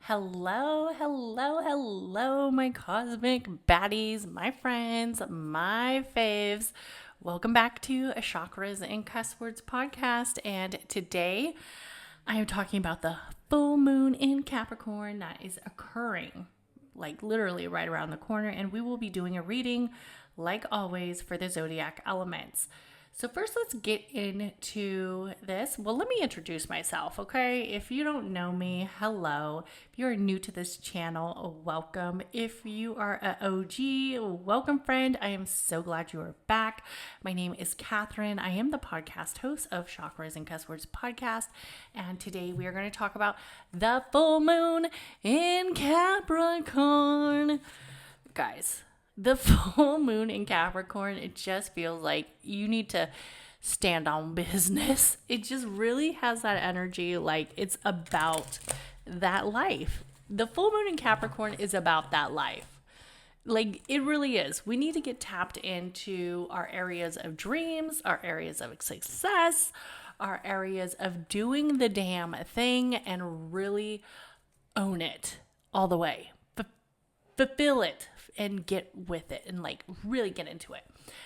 Hello, hello, hello, my cosmic baddies, my friends, my faves. Welcome back to a Chakras and Cusswords Podcast. And today I am talking about the full moon in Capricorn that is occurring like literally right around the corner. And we will be doing a reading like always for the zodiac elements. So first, let's get into this. Well, let me introduce myself, okay? If you don't know me, hello. If you're new to this channel, welcome. If you are an OG, welcome, friend. I am so glad you are back. My name is Catherine. I am the podcast host of Chakras and Cusswords Podcast. And today we are going to talk about the full moon in Capricorn. Guys, the full moon in Capricorn, it just feels like you need to stand on business. It just really has that energy like it's about that life. The full moon in Capricorn is about that life. Like it really is. We need to get tapped into our areas of dreams, our areas of success, our areas of doing the damn thing and really own it all the way. Fulfill it and get with it and like really get into it.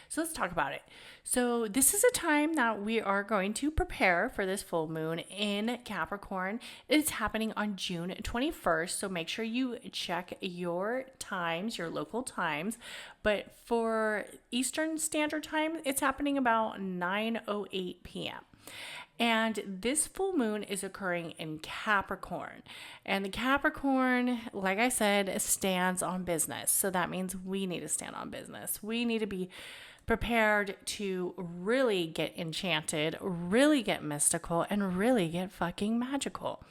So let's talk about it. So this is a time that we are going to prepare for this full moon in Capricorn. It's happening on June 21st. So make sure you check your times, your local times. But for Eastern Standard Time, it's happening about 9:08 p.m. And this full moon is occurring in Capricorn. And the Capricorn, like I said, stands on business. So that means we need to stand on business. We need to be prepared to really get enchanted, really get mystical, and really get fucking magical.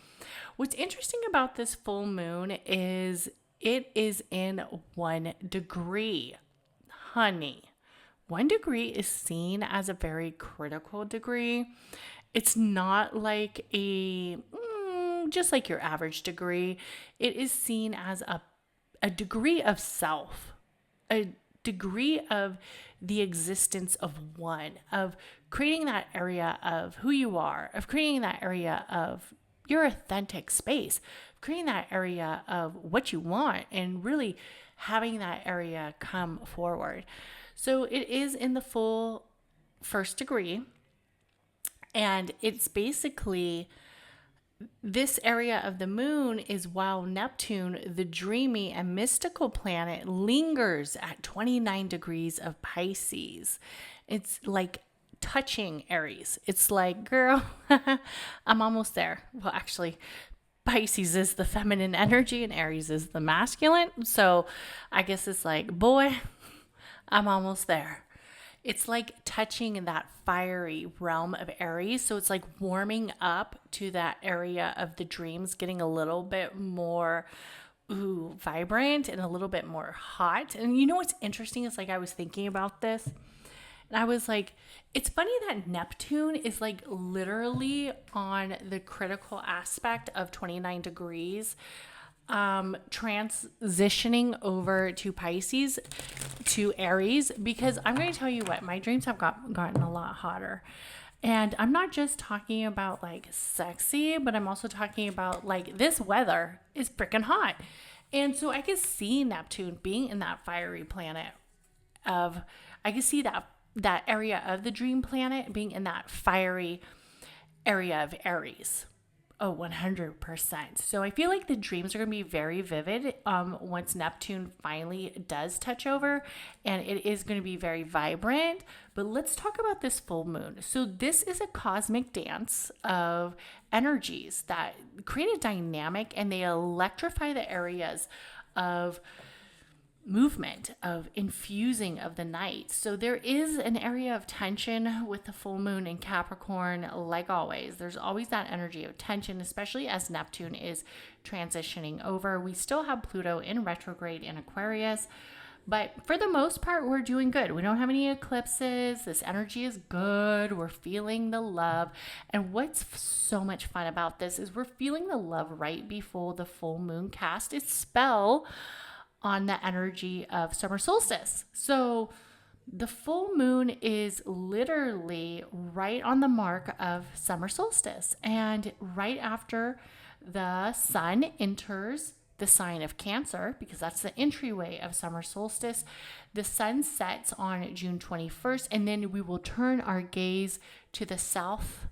What's interesting about this full moon is it is in 1 degree. Honey, 1 degree is seen as a very critical degree. It's not like just like your average degree. It is seen as a degree of self, a degree of the existence of one, of creating that area of who you are, of creating that area of your authentic space, of creating that area of what you want, and really having that area come forward. So it is in the full 1st degree. And it's basically this area of the moon is while Neptune, the dreamy and mystical planet, lingers at 29 degrees of Pisces. It's like touching Aries. It's like, girl, I'm almost there. Well, actually, Pisces is the feminine energy and Aries is the masculine. So I guess it's like, boy, I'm almost there. It's like touching in that fiery realm of Aries. So it's like warming up to that area of the dreams, getting a little bit more vibrant and a little bit more hot. And you know what's interesting is like I was thinking about this and I was like, it's funny that Neptune is like literally on the critical aspect of 29 degrees. Transitioning over to Pisces, to Aries, because I'm going to tell you what, my dreams have gotten a lot hotter. And I'm not just talking about like sexy, but I'm also talking about like this weather is freaking hot. And so I can see Neptune being in that fiery planet I can see that area of the dream planet being in that fiery area of Aries. Oh, 100%. So I feel like the dreams are going to be very vivid once Neptune finally does touch over, and it is going to be very vibrant. But let's talk about this full moon. So this is a cosmic dance of energies that create a dynamic and they electrify the areas of movement, of infusing of the night. So there is an area of tension with the full moon in Capricorn. Like always, there's always that energy of tension, especially as Neptune is transitioning over. We still have Pluto in retrograde in Aquarius, but for the most part, we're doing good. We don't have any eclipses. This energy is good. We're feeling the love. And what's so much fun about this is we're feeling the love right before the full moon casts its spell on the energy of summer solstice. So the full moon is literally right on the mark of summer solstice. And right after The sun enters the sign of Cancer because that's the entryway of summer solstice. The sun sets on June 21st, and then we will turn our gaze to the south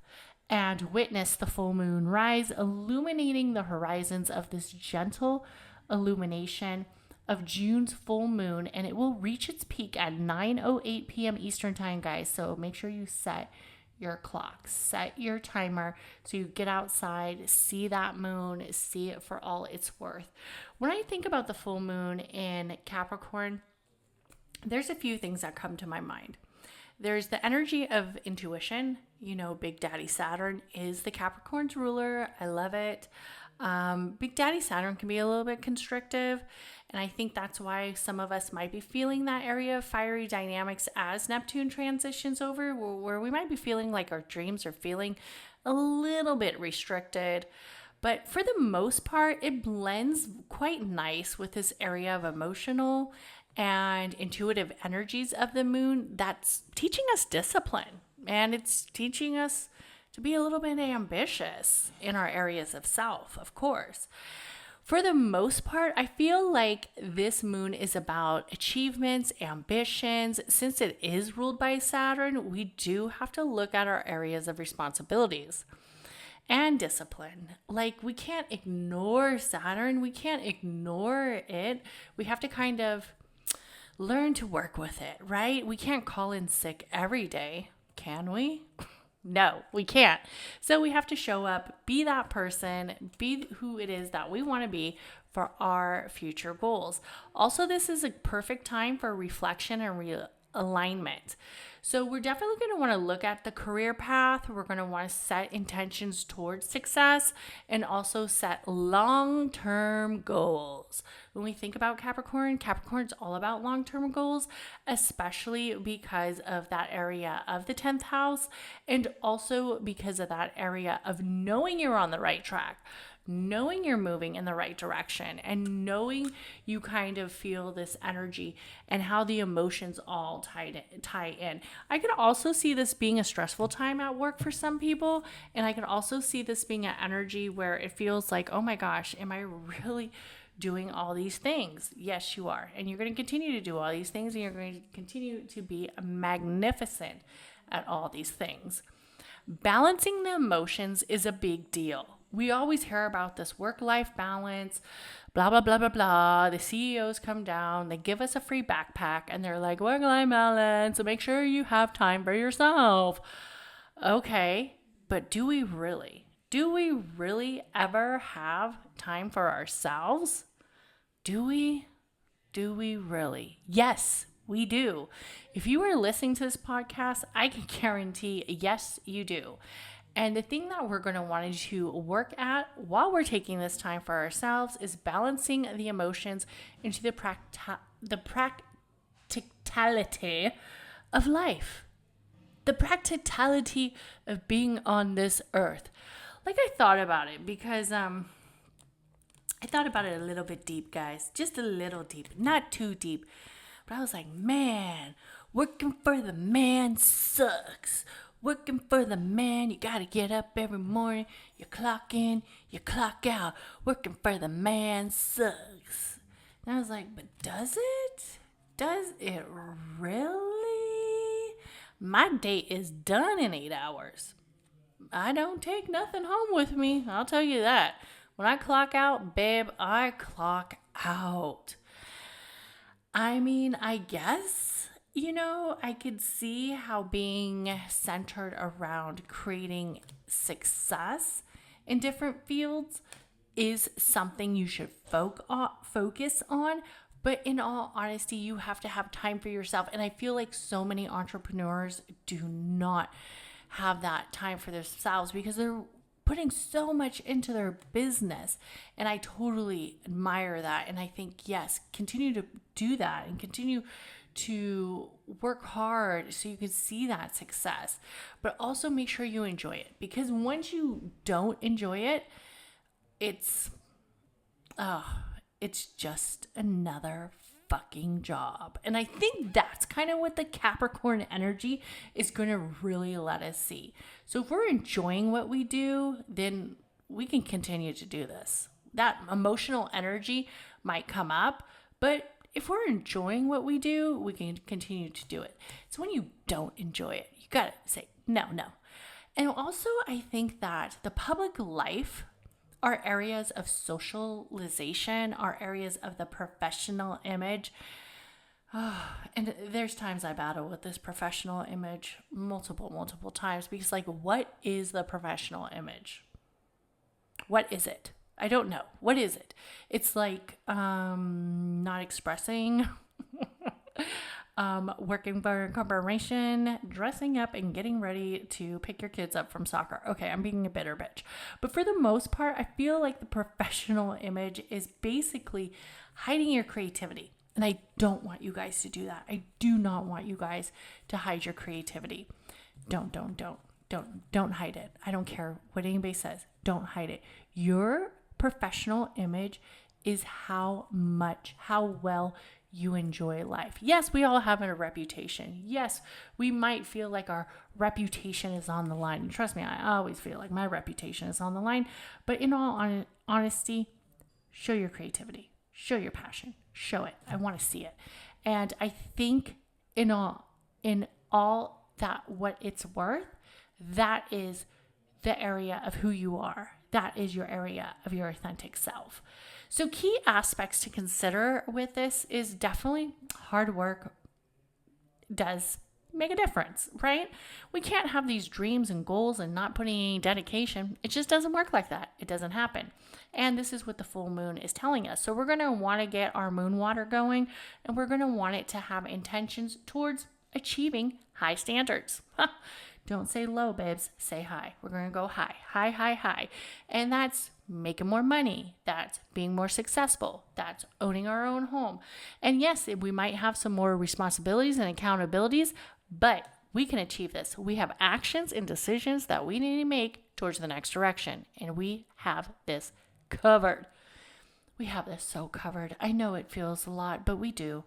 and witness the full moon rise, illuminating the horizons of this gentle illumination of June's full moon, and it will reach its peak at 9:08 p.m. Eastern time, guys. So make sure you set your clock, set your timer so you get outside, see that moon, see it for all it's worth. When I think about the full moon in Capricorn, there's a few things that come to my mind. There's the energy of intuition. You know, Big Daddy Saturn is the Capricorn's ruler. I love it. Big Daddy Saturn can be a little bit constrictive, and I think that's why some of us might be feeling that area of fiery dynamics as Neptune transitions over, where we might be feeling like our dreams are feeling a little bit restricted. But for the most part, it blends quite nice with this area of emotional and intuitive energies of the moon that's teaching us discipline, and it's teaching us to be a little bit ambitious in our areas of self, of course. For the most part, I feel like this moon is about achievements, ambitions. Since it is ruled by Saturn, we do have to look at our areas of responsibilities and discipline. Like, we can't ignore Saturn. We can't ignore it. We have to kind of learn to work with it, right? We can't call in sick every day, can we? No, we can't. So we have to show up, be that person, be who it is that we want to be for our future goals. Also, this is a perfect time for reflection and realignment. So we're definitely going to want to look at the career path. We're going to want to set intentions towards success and also set long-term goals. When we think about Capricorn, Capricorn's all about long-term goals, especially because of that area of the 10th house, and also because of that area of knowing you're on the right track, knowing you're moving in the right direction, and knowing you kind of feel this energy and how the emotions all tie in. I could also see this being a stressful time at work for some people, and I could also see this being an energy where it feels like, oh my gosh, am I really doing all these things? Yes, you are. And you're going to continue to do all these things, and you're going to continue to be magnificent at all these things. Balancing the emotions is a big deal. We always hear about this work-life balance, blah, blah, blah, blah, blah. The CEOs come down, they give us a free backpack, and they're like, work-life balance, so make sure you have time for yourself. Okay, but do we really? Do we really ever have time for ourselves? Do we? Do we really? Yes, we do. If you are listening to this podcast, I can guarantee, yes, you do. And the thing that we're going to want to work at while we're taking this time for ourselves is balancing the emotions into the practicality of life. The practicality of being on this earth. Like, I thought about it because I thought about it a little bit deep, guys. Just a little deep. Not too deep. But I was like, man, working for the man sucks. Working for the man, you gotta get up every morning, you clock in, you clock out. Working for the man sucks. And I was like, but does it? Does it really? My day is done in 8 hours. I don't take nothing home with me, I'll tell you that. When I clock out, babe, I clock out. I mean, I guess, you know, I could see how being centered around creating success in different fields is something you should focus on. But in all honesty, you have to have time for yourself. And I feel like so many entrepreneurs do not have that time for themselves because they're putting so much into their business. And I totally admire that. And I think, yes, continue to do that and continue to work hard so you can see that success, but also make sure you enjoy it, because once you don't enjoy it, it's just another fucking job. And I think that's kind of what the Capricorn energy is going to really let us see. So if we're enjoying what we do, then we can continue to do this. That emotional energy might come up, but if we're enjoying what we do, we can continue to do it. So when you don't enjoy it, you got to say, no. And also, I think that the public life, our areas of socialization, our areas of the professional image, and there's times I battle with this professional image multiple times, because like, what is the professional image? What is it? I don't know. What is it? It's like not expressing, working for a corporation, dressing up and getting ready to pick your kids up from soccer. Okay, I'm being a bitter bitch. But for the most part, I feel like the professional image is basically hiding your creativity. And I don't want you guys to do that. I do not want you guys to hide your creativity. Don't hide it. I don't care what anybody says. Don't hide it. Your professional image is how well you enjoy life. Yes, we all have a reputation. Yes, we might feel like our reputation is on the line. And trust me, I always feel like my reputation is on the line. But in all honesty, show your creativity. Show your passion. Show it. I want to see it. And I think in all that what it's worth, that is the area of who you are. That is your area of your authentic self. So key aspects to consider with this is definitely hard work does make a difference, right? We can't have these dreams and goals and not putting any dedication. It just doesn't work like that. It doesn't happen. And this is what the full moon is telling us. So we're going to want to get our moon water going, and we're going to want it to have intentions towards achieving high standards. Don't say low, babes. Say high. We're going to go high. High. And that's making more money. That's being more successful. That's owning our own home. And yes, we might have some more responsibilities and accountabilities, but we can achieve this. We have actions and decisions that we need to make towards the next direction. And we have this covered. We have this so covered. I know it feels a lot, but we do.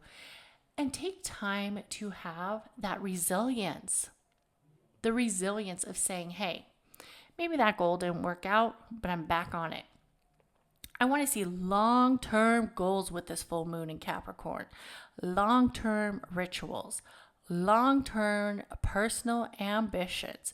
And take time to have that resilience. The resilience of saying, hey, maybe that goal didn't work out, but I'm back on it. I want to see long-term goals with this full moon in Capricorn, long-term rituals, long-term personal ambitions.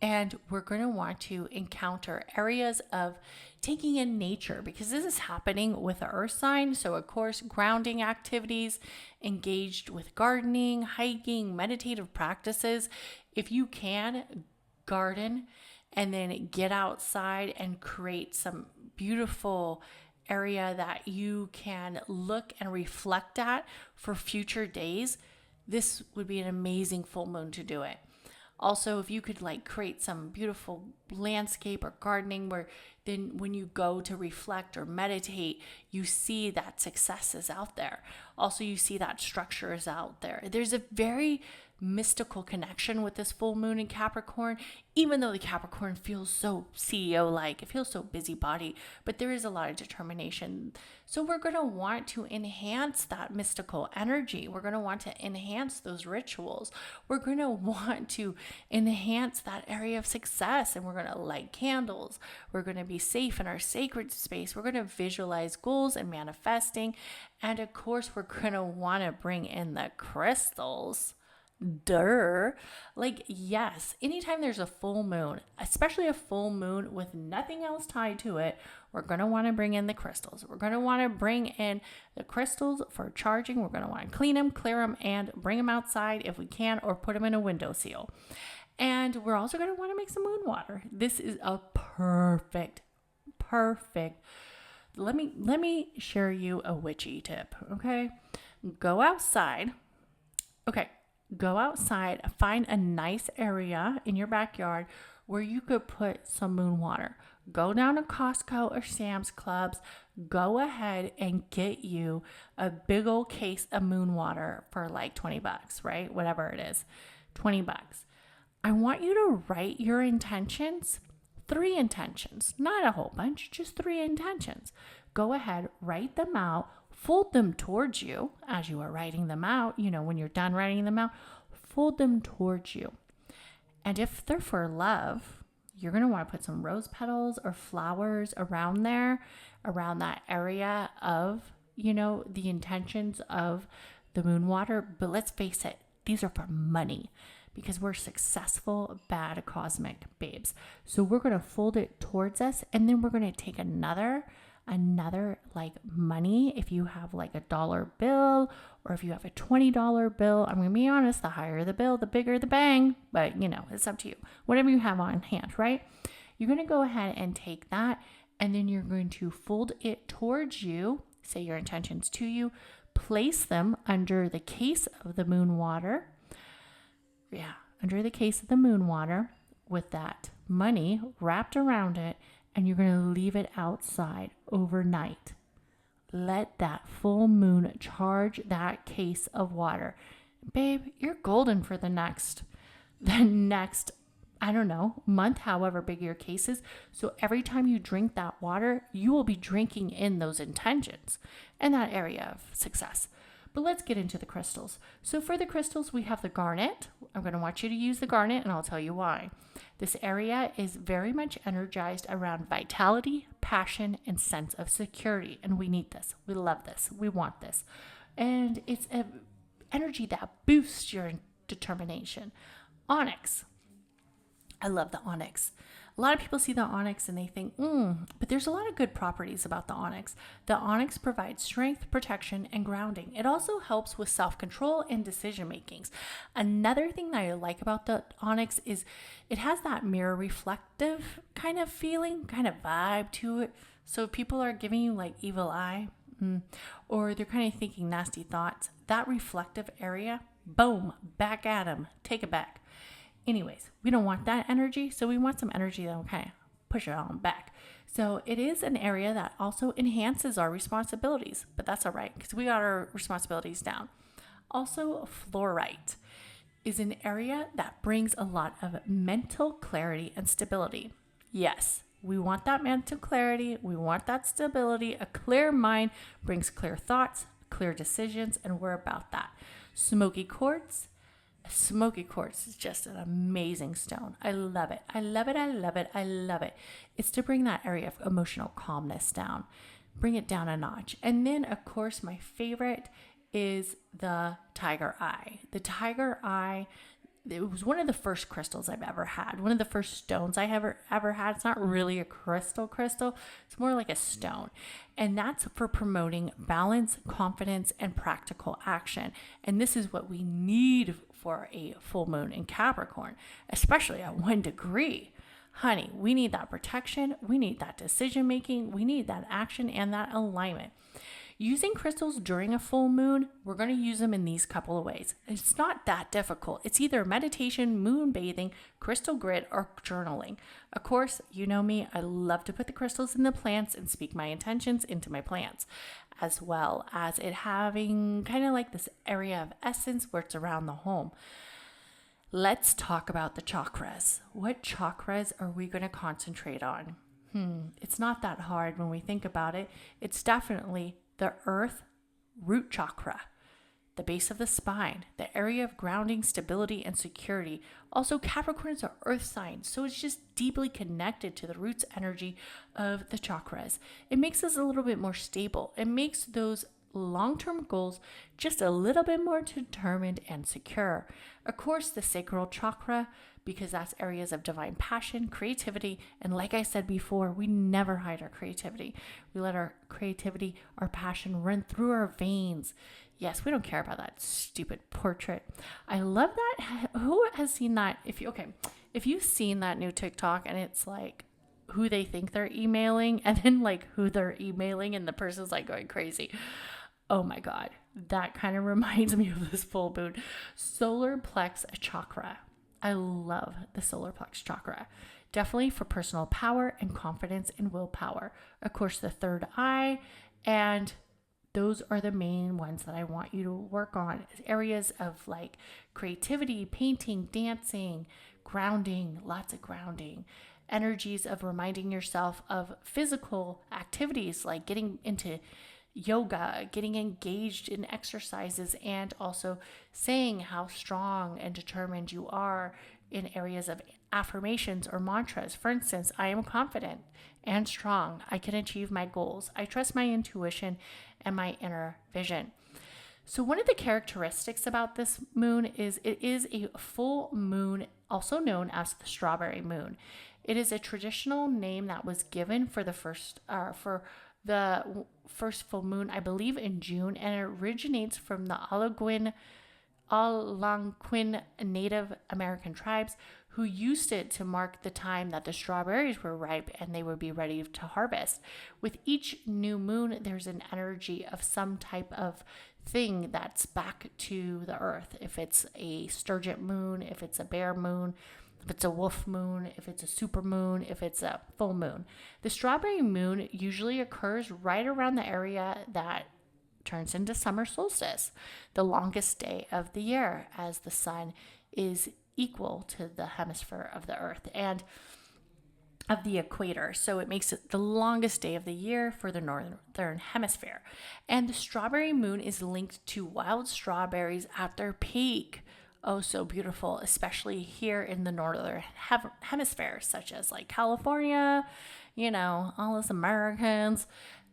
And we're going to want to encounter areas of taking in nature, because this is happening with the earth sign. So of course, grounding activities, engaged with gardening, hiking, meditative practices. If you can, garden and then get outside and create some beautiful area that you can look and reflect at for future days, this would be an amazing full moon to do it. Also, if you could create some beautiful landscape or gardening where then when you go to reflect or meditate, you see that success is out there. Also, you see that structure is out there. There's a very mystical connection with this full moon in Capricorn, even though the Capricorn feels so CEO-like, it feels so busybody, but there is a lot of determination. So we're going to want to enhance that mystical energy. We're going to want to enhance those rituals. We're going to want to enhance that area of success, and we're going to light candles. We're going to be safe in our sacred space. We're going to visualize goals and manifesting. And of course, we're going to want to bring in the crystals. Yes, anytime there's a full moon, especially a full moon with nothing else tied to it, we're going to want to bring in the crystals. We're going to want to bring in the crystals for charging. We're going to want to clean them, clear them, and bring them outside if we can, or put them in a windowsill. And we're also going to want to make some moon water. This is a perfect. Let me share you a witchy tip, okay? Go outside, find a nice area in your backyard where you could put some moon water. Go down to Costco or Sam's Clubs. Go ahead and get you a big old case of moon water for $20, right? Whatever it is, $20. I want you to write your intentions, 3 intentions, not a whole bunch, just 3 intentions. Go ahead, write them out. Fold them towards you as you are writing them out. When you're done writing them out, fold them towards you. And if they're for love, you're going to want to put some rose petals or flowers around there, around that area of, the intentions of the moon water. But let's face it, these are for money because we're successful, bad cosmic babes. So we're going to fold it towards us, and then we're going to take another like money. If you have like a dollar bill or if you have a $20 bill, I'm going to be honest, the higher the bill, the bigger the bang, but it's up to you. Whatever you have on hand, right? You're going to go ahead and take that, and then you're going to fold it towards you, say your intentions to you, place them under the case of the moon water. Yeah, under the case of the moon water with that money wrapped around it, and you're going to leave it outside overnight. Let that full moon charge that case of water. Babe, you're golden for the next, I don't know, month, however big your case is. So every time you drink that water, you will be drinking in those intentions and that area of success. But let's get into the crystals. So for the crystals, we have the garnet. I'm going to want you to use the garnet, and I'll tell you why. This area is very much energized around vitality, passion, and sense of security. And we need this. We love this. We want this. And it's an energy that boosts your determination. Onyx. I love the onyx. A lot of people see the onyx and they think, but there's a lot of good properties about the onyx. The onyx provides strength, protection, and grounding. It also helps with self-control and decision makings. Another thing that I like about the onyx is it has that mirror reflective kind of feeling, kind of vibe to it. So if people are giving you like evil eye, or they're kind of thinking nasty thoughts, that reflective area, boom, back at them, take it back. Anyways, we don't want that energy, so we want some energy that will kind of push it on back. So it is an area that also enhances our responsibilities, but that's all right because we got our responsibilities down. Also, fluorite is an area that brings a lot of mental clarity and stability. Yes, we want that mental clarity. We want that stability. A clear mind brings clear thoughts, clear decisions, and we're about that. Smoky quartz is just an amazing stone. I love it. I love it. I love it. I love it. It's to bring that area of emotional calmness down, bring it down a notch. And then, of course, my favorite is the tiger eye. The tiger eye, it was one of the first crystals I've ever had. One of the first stones I ever had. It's not really a crystal. It's more like a stone. And that's for promoting balance, confidence, and practical action. And this is what we need for a full moon in Capricorn, especially at 1 degree. Honey, we need that protection. We need that decision making. We need that action and that alignment. Using crystals during a full moon, we're going to use them in these couple of ways. It's not that difficult. It's either meditation, moon bathing, crystal grit, or journaling. Of course, you know me, I love to put the crystals in the plants and speak my intentions into my plants, as well as it having kind of like this area of essence where it's around the home. Let's talk about the chakras. What chakras are we going to concentrate on? It's not that hard when we think about it. It's definitely the earth root chakra, the base of the spine, the area of grounding, stability, and security. Also, Capricorn is an earth sign, so it's just deeply connected to the roots energy of the chakras. It makes us a little bit more stable. It makes those long-term goals just a little bit more determined and secure. Of course, the sacral chakra, because that's areas of divine passion, creativity, and like I said before, we never hide our creativity. We let our creativity, our passion run through our veins. Yes, we don't care about that stupid portrait. I love that. Who has seen that? If you've seen that new TikTok and it's like who they think they're emailing and then like who they're emailing and the person's like going crazy. Oh my God, that kind of reminds me of this full moon. Solar plex chakra. I love the solar plex chakra. Definitely for personal power and confidence and willpower. Of course, the third eye, and those are the main ones that I want you to work on. Areas of like creativity, painting, dancing, grounding, lots of grounding. Energies of reminding yourself of physical activities like getting into yoga, getting engaged in exercises, and also saying how strong and determined you are, in areas of affirmations or mantras. For instance, I am confident and strong. I can achieve my goals. I trust my intuition and my inner vision. So one of the characteristics about this moon is it is a full moon, also known as the strawberry moon. It is a traditional name that was given for the first full moon, I believe in June, and it originates from the Algonquin Native American tribes who used it to mark the time that the strawberries were ripe and they would be ready to harvest. With each new moon, there's an energy of some type of thing that's back to the earth. If it's a sturgeon moon, if it's a bear moon, if it's a wolf moon, if it's a super moon, if it's a full moon. The strawberry moon usually occurs right around the area that turns into summer solstice, the longest day of the year, as the sun is equal to the hemisphere of the earth and of the equator. So it makes it the longest day of the year for the northern hemisphere. And the strawberry moon is linked to wild strawberries at their peak. Oh, so beautiful, especially here in the northern hemisphere, such as like California, all us Americans.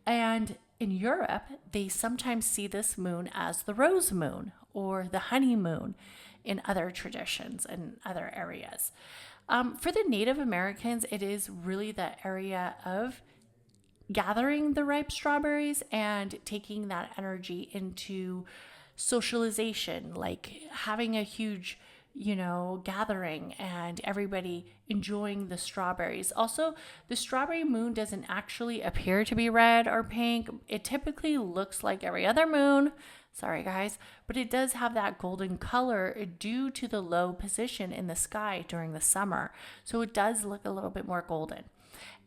And in Europe, they sometimes see this moon as the rose moon or the honeymoon in other traditions and other areas. For the Native Americans, it is really the area of gathering the ripe strawberries and taking that energy into socialization, like having a huge, gathering and everybody enjoying the strawberries. Also, the strawberry moon doesn't actually appear to be red or pink. It typically looks like every other moon. Sorry, guys, but it does have that golden color due to the low position in the sky during the summer. So it does look a little bit more golden.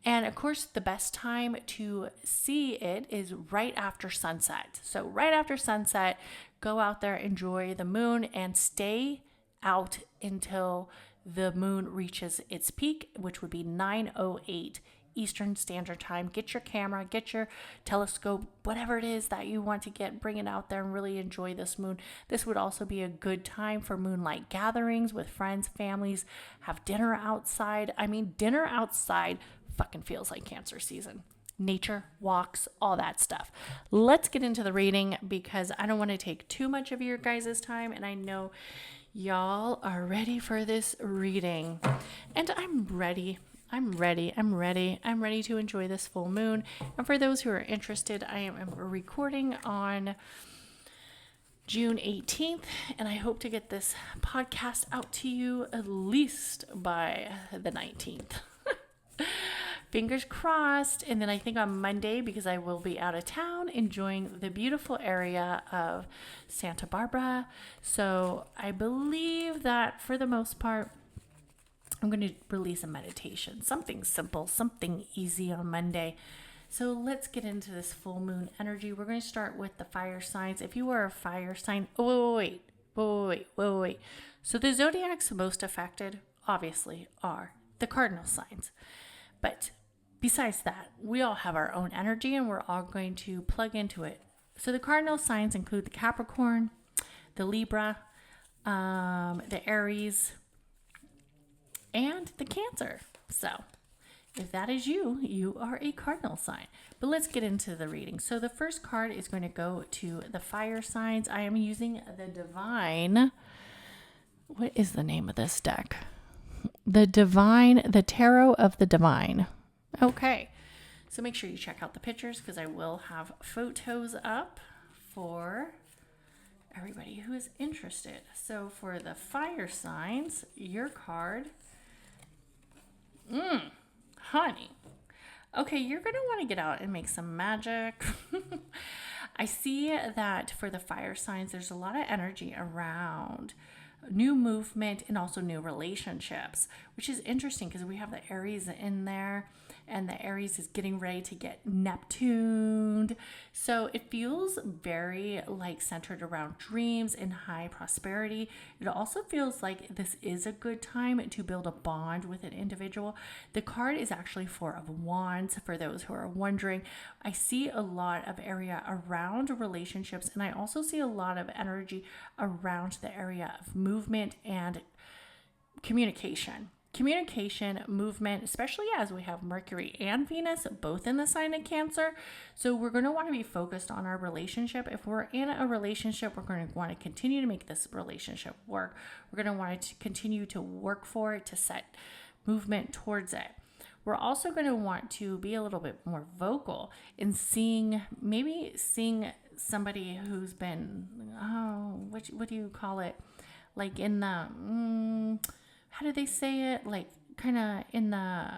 And of course, the best time to see it is right after sunset. So right after sunset, go out there, enjoy the moon, and stay out until the moon reaches its peak, which would be 9:08 Eastern Standard Time. Get your camera, get your telescope, whatever it is that you want to bring it out there and really enjoy this moon. This would also be a good time for moonlight gatherings with friends, families, have dinner outside. I mean, dinner outside fucking feels like Cancer season. Nature, walks, all that stuff. Let's get into the reading because I don't want to take too much of your guys' time, and I know y'all are ready for this reading. And I'm ready to enjoy this full moon. And for those who are interested, I am recording on June 18th, and I hope to get this podcast out to you at least by the 19th. Fingers crossed. And then I think on Monday, because I will be out of town enjoying the beautiful area of Santa Barbara. So I believe that for the most part, I'm going to release a meditation, something simple, something easy on Monday. So let's get into this full moon energy. We're going to start with the fire signs. If you are a fire sign, wait. So the zodiac's most affected, obviously, are the cardinal signs. But besides that, we all have our own energy and we're all going to plug into it. So the cardinal signs include the Capricorn, the Libra, the Aries, and the Cancer. So if that is you, you are a cardinal sign. But let's get into the reading. So the first card is going to go to the fire signs. I am using the Divine. What is the name of this deck? The Tarot of the Divine. Okay. So make sure you check out the pictures because I will have photos up for everybody who is interested. So for the fire signs, your card, honey. Okay, you're going to want to get out and make some magic. I see that for the fire signs, there's a lot of energy around new movement and also new relationships, which is interesting because we have the Aries in there, and the Aries is getting ready to get Neptuned. So it feels very like centered around dreams and high prosperity. It also feels like this is a good time to build a bond with an individual. The card is actually Four of Wands for those who are wondering. I see a lot of area around relationships, and I also see a lot of energy around the area of movement and Communication, movement, especially as we have Mercury and Venus both in the sign of Cancer. So we're going to want to be focused on our relationship. If we're in a relationship, we're going to want to continue to make this relationship work. We're going to want to continue to work for it, to set movement towards it. We're also going to want to be a little bit more vocal in seeing somebody who's been, what do you call it? Like in the, how do they say it? Like kind of in the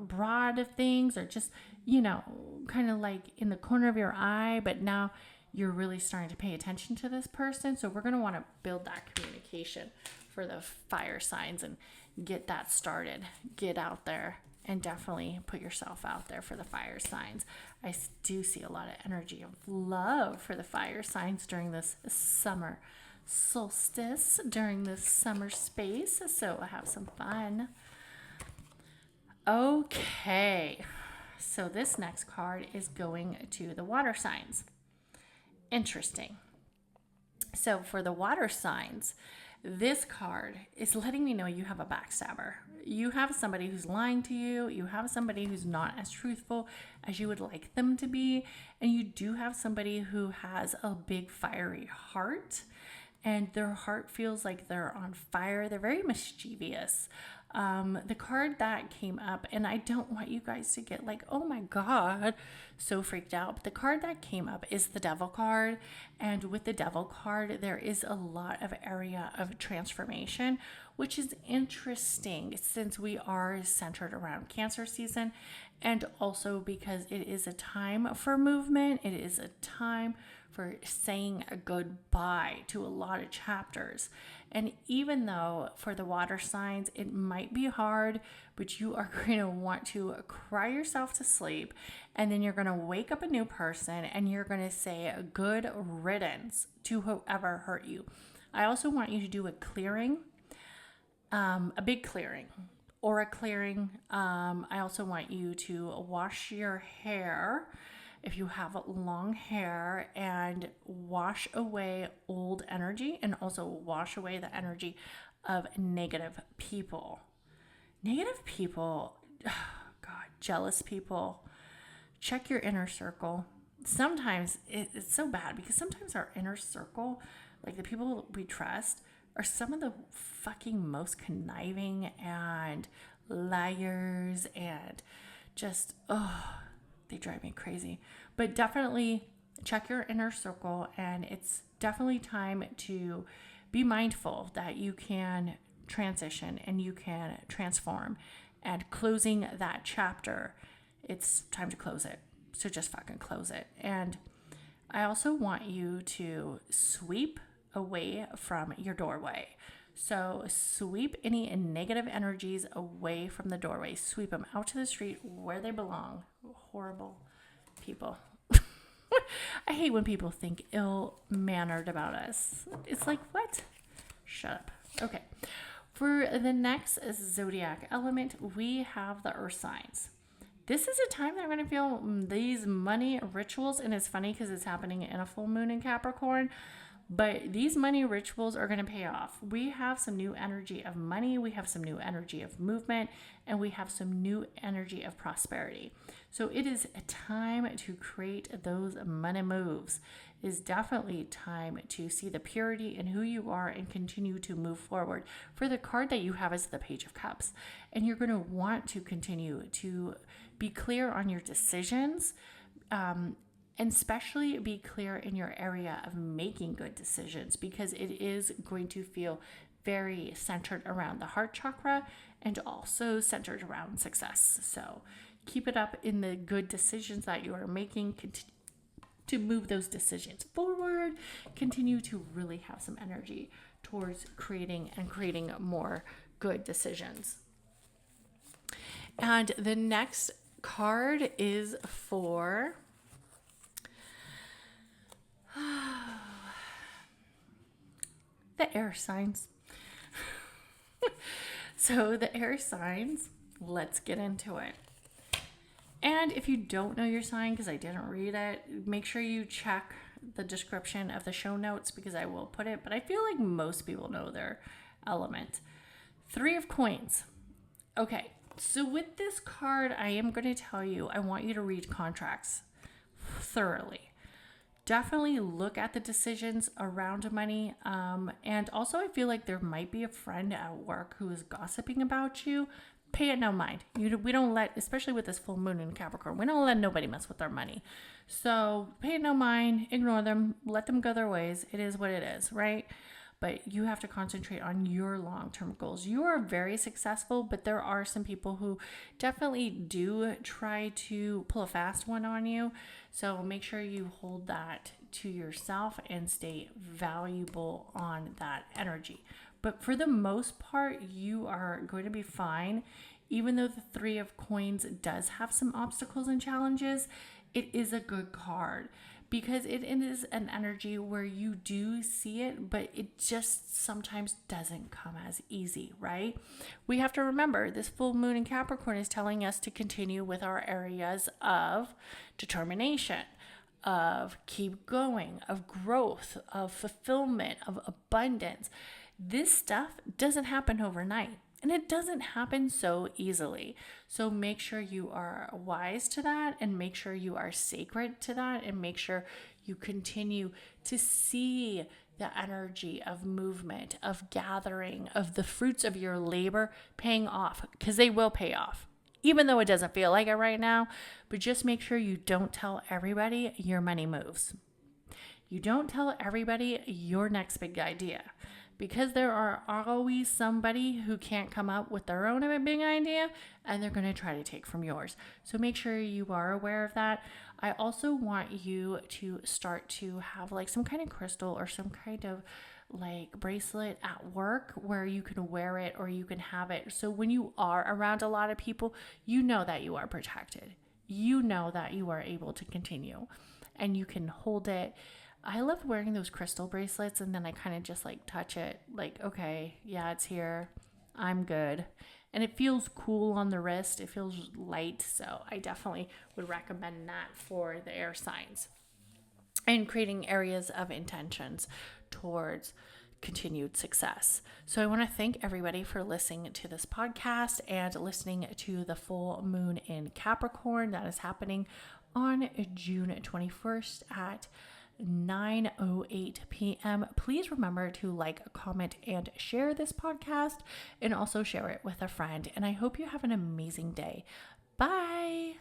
broad of things, or just, kind of like in the corner of your eye, but now you're really starting to pay attention to this person. So we're going to want to build that communication for the fire signs and get that started. Get out there and definitely put yourself out there for the fire signs. I do see a lot of energy of love for the fire signs during this summer solstice, during this summer space. So have some fun. Okay. So this next card is going to the water signs. Interesting. So for the water signs, this card is letting me know you have a backstabber. You have somebody who's lying to you. You have somebody who's not as truthful as you would like them to be. And you do have somebody who has a big fiery heart. And their heart feels like they're on fire. They're very mischievous. The card that came up, and I don't want you guys to get like, oh my God, so freaked out. But the card that came up is the Devil card. And with the Devil card, there is a lot of area of transformation, which is interesting since we are centered around Cancer season. And also because it is a time for movement. It is a time for saying a goodbye to a lot of chapters. And even though for the water signs, it might be hard, but you are going to want to cry yourself to sleep. And then you're going to wake up a new person and you're going to say a good riddance to whoever hurt you. I also want you to do a clearing, a big clearing or a clearing. I also want you to wash your hair if you have long hair, and wash away old energy, and also wash away the energy of negative people. Negative people, oh God, jealous people. Check your inner circle. Sometimes it's so bad because sometimes our inner circle, like the people we trust, are some of the fucking most conniving and liars and just, they drive me crazy. But definitely check your inner circle, and it's definitely time to be mindful that you can transition and you can transform. And closing that chapter, it's time to close it. So just fucking close it. And I also want you to sweep away from your doorway. So sweep any negative energies away from the doorway. Sweep them out to the street where they belong. Horrible people. I hate when people think ill-mannered about us. It's like, what? Shut up. Okay. For the next zodiac element, we have the earth signs. This is a time that I'm going to feel these money rituals, and it's funny because it's happening in a full moon in Capricorn. But these money rituals are going to pay off. We have some new energy of money. We have some new energy of movement. And we have some new energy of prosperity. So it is a time to create those money moves. It is definitely time to see the purity in who you are and continue to move forward. For the card that you have is the Page of Cups. And you're going to want to continue to be clear on your decisions. And especially be clear in your area of making good decisions, because it is going to feel very centered around the heart chakra and also centered around success. So keep it up in the good decisions that you are making. Continue to move those decisions forward. Continue to really have some energy towards creating more good decisions. And the next card is for the air signs. So the air signs, let's get into it. And if you don't know your sign, because I didn't read it, make sure you check the description of the show notes because I will put it, but I feel like most people know their element. Three of Coins. Okay, so with this card, I am going to tell you, I want you to read contracts thoroughly. Definitely look at the decisions around money. And also, I feel like there might be a friend at work who is gossiping about you. Pay it no mind. We don't let, especially with this full moon in Capricorn, we don't let nobody mess with our money. So pay it no mind, ignore them, let them go their ways. It is what it is, right? But you have to concentrate on your long-term goals. You are very successful, but there are some people who definitely do try to pull a fast one on you. So make sure you hold that to yourself and stay valuable on that energy. But for the most part, you are going to be fine. Even though the Three of Coins does have some obstacles and challenges, it is a good card because it is an energy where you do see it, but it just sometimes doesn't come as easy, right? We have to remember this full moon in Capricorn is telling us to continue with our areas of determination, of keep going, of growth, of fulfillment, of abundance. This stuff doesn't happen overnight, and it doesn't happen so easily. So make sure you are wise to that, and make sure you are sacred to that, and make sure you continue to see the energy of movement, of gathering, of the fruits of your labor paying off, because they will pay off. Even though it doesn't feel like it right now, but just make sure you don't tell everybody your money moves. You don't tell everybody your next big idea, because there are always somebody who can't come up with their own big idea and they're going to try to take from yours. So make sure you are aware of that. I also want you to start to have like some kind of crystal or some kind of like bracelet at work where you can wear it or you can have it. So when you are around a lot of people, you know that you are protected. You know that you are able to continue and you can hold it. I love wearing those crystal bracelets and then I kind of just like touch it like, okay, yeah, it's here. I'm good. And it feels cool on the wrist. It feels light. So I definitely would recommend that for the air signs and creating areas of intentions towards continued success. So I want to thank everybody for listening to this podcast and listening to the full moon in Capricorn that is happening on June 21st at 9:08 p.m. Please remember to like, comment, and share this podcast, and also share it with a friend. And I hope you have an amazing day. Bye.